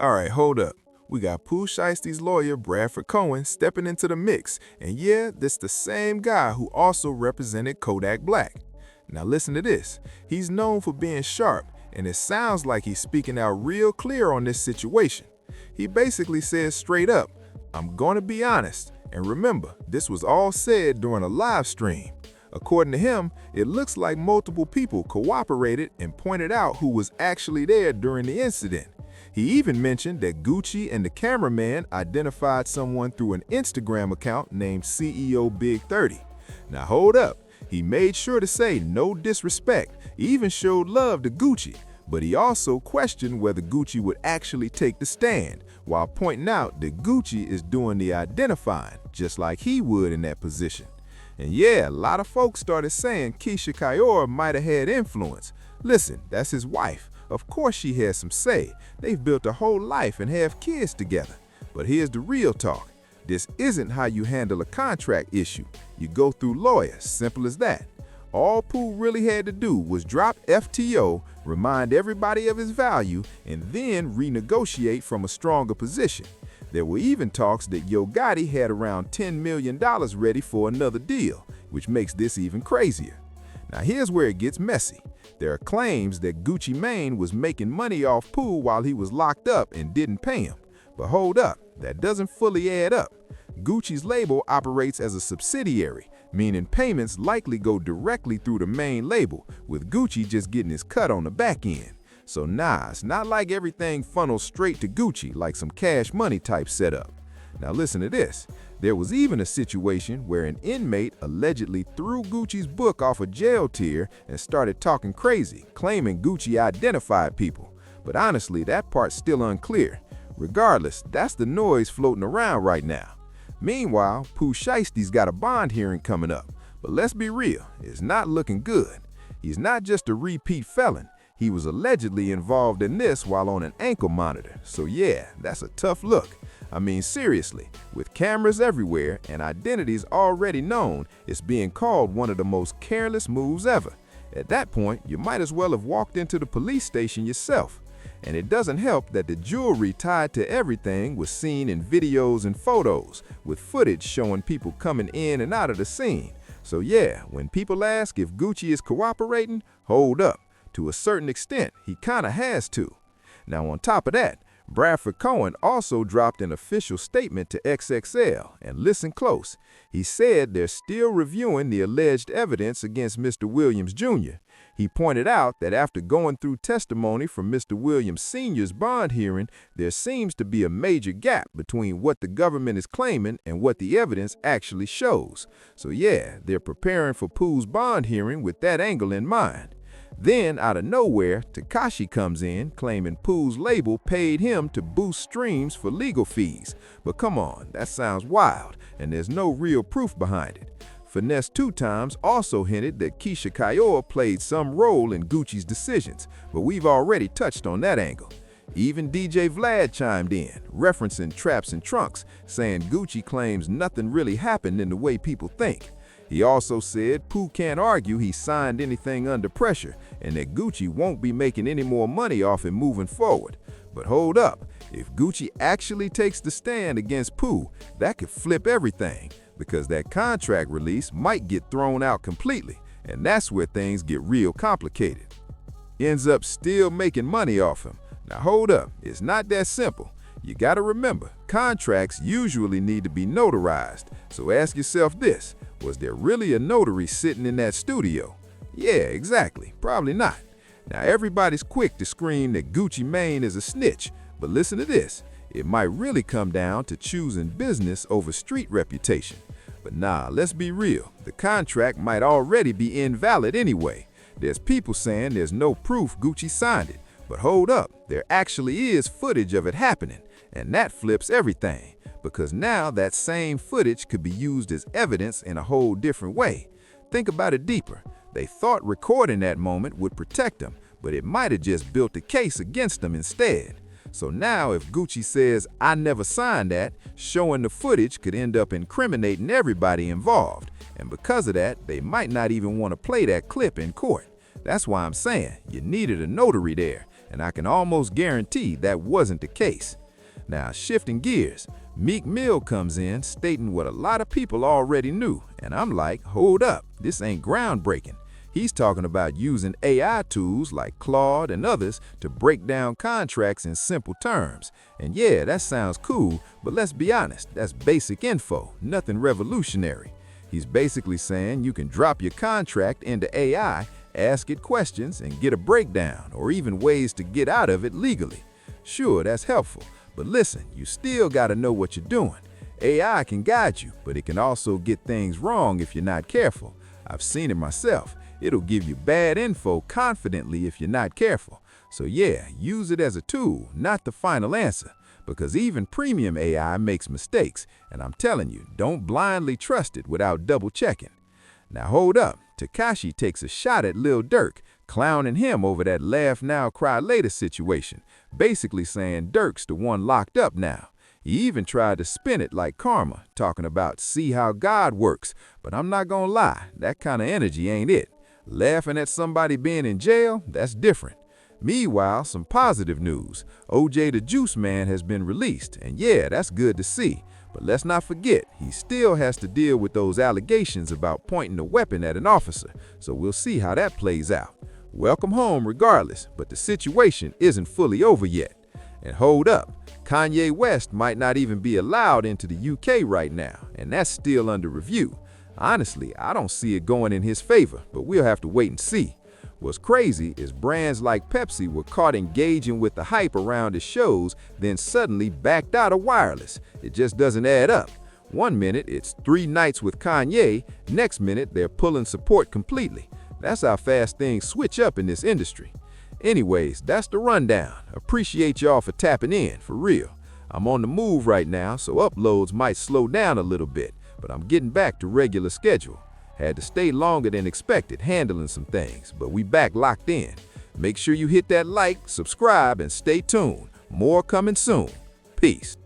Alright, hold up. We got Pooh Shiesty's lawyer, Bradford Cohen, stepping into the mix. And yeah, this the same guy who also represented Kodak Black. Now listen to this. He's known for being sharp, and it sounds like he's speaking out real clear on this situation. He basically says straight up, I'm gonna be honest. And remember, this was all said during a live stream. According to him, it looks like multiple people cooperated and pointed out who was actually there during the incident. He even mentioned that Gucci and the cameraman identified someone through an Instagram account named CEO Big 30. Now hold up, he made sure to say no disrespect, he even showed love to Gucci, but he also questioned whether Gucci would actually take the stand, while pointing out that Gucci is doing the identifying, just like he would in that position. And yeah, a lot of folks started saying Keisha Kayor might have had influence. Listen, that's his wife. Of course she has some say. They've built a whole life and have kids together. But here's the real talk. This isn't how you handle a contract issue. You go through lawyers, simple as that. All Pooh really had to do was drop FTO, remind everybody of his value, and then renegotiate from a stronger position. There were even talks that Yo Gotti had around $10 million ready for another deal, which makes this even crazier. Now here's where it gets messy. There are claims that Gucci Mane was making money off Pooh while he was locked up and didn't pay him. But hold up, that doesn't fully add up. Gucci's label operates as a subsidiary, meaning payments likely go directly through the main label, with Gucci just getting his cut on the back end. So nah, it's not like everything funnels straight to Gucci like some cash money type setup. Now listen to this. There was even a situation where an inmate allegedly threw Gucci's book off a jail tier and started talking crazy, claiming Gucci identified people. But honestly, that part's still unclear. Regardless, that's the noise floating around right now. Meanwhile, Pooh Shiesty's got a bond hearing coming up. But let's be real, it's not looking good. He's not just a repeat felon. He was allegedly involved in this while on an ankle monitor. So yeah, that's a tough look. I mean, seriously, with cameras everywhere and identities already known, it's being called one of the most careless moves ever. At that point, you might as well have walked into the police station yourself. And it doesn't help that the jewelry tied to everything was seen in videos and photos, with footage showing people coming in and out of the scene. So yeah, when people ask if Gucci is cooperating, hold up. To a certain extent, he kinda has to. Now on top of that, Bradford Cohen also dropped an official statement to XXL, and listen close. He said they're still reviewing the alleged evidence against Mr. Williams Jr. He pointed out that after going through testimony from Mr. Williams Sr.'s bond hearing, there seems to be a major gap between what the government is claiming and what the evidence actually shows. So yeah, they're preparing for Pooh's bond hearing with that angle in mind. Then, out of nowhere, Tekashi comes in, claiming Pooh's label paid him to boost streams for legal fees. But come on, that sounds wild, and there's no real proof behind it. Finesse 2 Times also hinted that Keisha Kayor played some role in Gucci's decisions, but we've already touched on that angle. Even DJ Vlad chimed in, referencing Traps and Trunks, saying Gucci claims nothing really happened in the way people think. He also said Pooh can't argue he signed anything under pressure and that Gucci won't be making any more money off him moving forward. But hold up, if Gucci actually takes the stand against Pooh, that could flip everything, because that contract release might get thrown out completely, and that's where things get real complicated. Ends up still making money off him. Now hold up, it's not that simple. You gotta remember, contracts usually need to be notarized, so ask yourself this. Was there really a notary sitting in that studio? Yeah, exactly. Probably not. Now, everybody's quick to scream that Gucci Mane is a snitch, but listen to this. It might really come down to choosing business over street reputation. But nah, let's be real. The contract might already be invalid anyway. There's people saying there's no proof Gucci signed it. But hold up, there actually is footage of it happening, and that flips everything. Because now that same footage could be used as evidence in a whole different way. Think about it deeper. They thought recording that moment would protect them, but it might have just built a case against them instead. So now if Gucci says, "I never signed that," showing the footage could end up incriminating everybody involved. And because of that, they might not even want to play that clip in court. That's why I'm saying you needed a notary there. and I can almost guarantee that wasn't the case. Now, shifting gears, Meek Mill comes in stating what a lot of people already knew, and I'm like, hold up, this ain't groundbreaking. He's talking about using AI tools like Claude and others to break down contracts in simple terms. And yeah, that sounds cool, but let's be honest, that's basic info, nothing revolutionary. He's basically saying you can drop your contract into AI, ask it questions, and get a breakdown, or even ways to get out of it legally. Sure, that's helpful, but listen, you still gotta know what you're doing. AI can guide you, but it can also get things wrong if you're not careful. I've seen it myself. It'll give you bad info confidently if you're not careful. So yeah, use it as a tool, not the final answer, because even premium AI makes mistakes, and I'm telling you, don't blindly trust it without double checking. Now hold up, Tekashi takes a shot at Lil Durk, clowning him over that laugh now, cry later situation, basically saying Durk's the one locked up now. He even tried to spin it like karma, talking about see how God works, but I'm not gonna lie, that kind of energy ain't it. Laughing at somebody being in jail, that's different. Meanwhile, some positive news. OJ the Juice Man has been released, and yeah, that's good to see. But let's not forget, he still has to deal with those allegations about pointing a weapon at an officer, so we'll see how that plays out. Welcome home regardless, but the situation isn't fully over yet. And hold up, Kanye West might not even be allowed into the UK right now, and that's still under review. Honestly, I don't see it going in his favor, but we'll have to wait and see. What's crazy is brands like Pepsi were caught engaging with the hype around his shows, then suddenly backed out of wireless. It just doesn't add up. One minute it's 3 nights with Kanye, next minute they're pulling support completely. That's how fast things switch up in this industry. Anyways, that's the rundown. Appreciate y'all for tapping in, for real. I'm on the move right now, so uploads might slow down a little bit, but I'm getting back to regular schedule. Had to stay longer than expected handling some things, but we back locked in. Make sure you hit that like, subscribe, and stay tuned. More coming soon. Peace.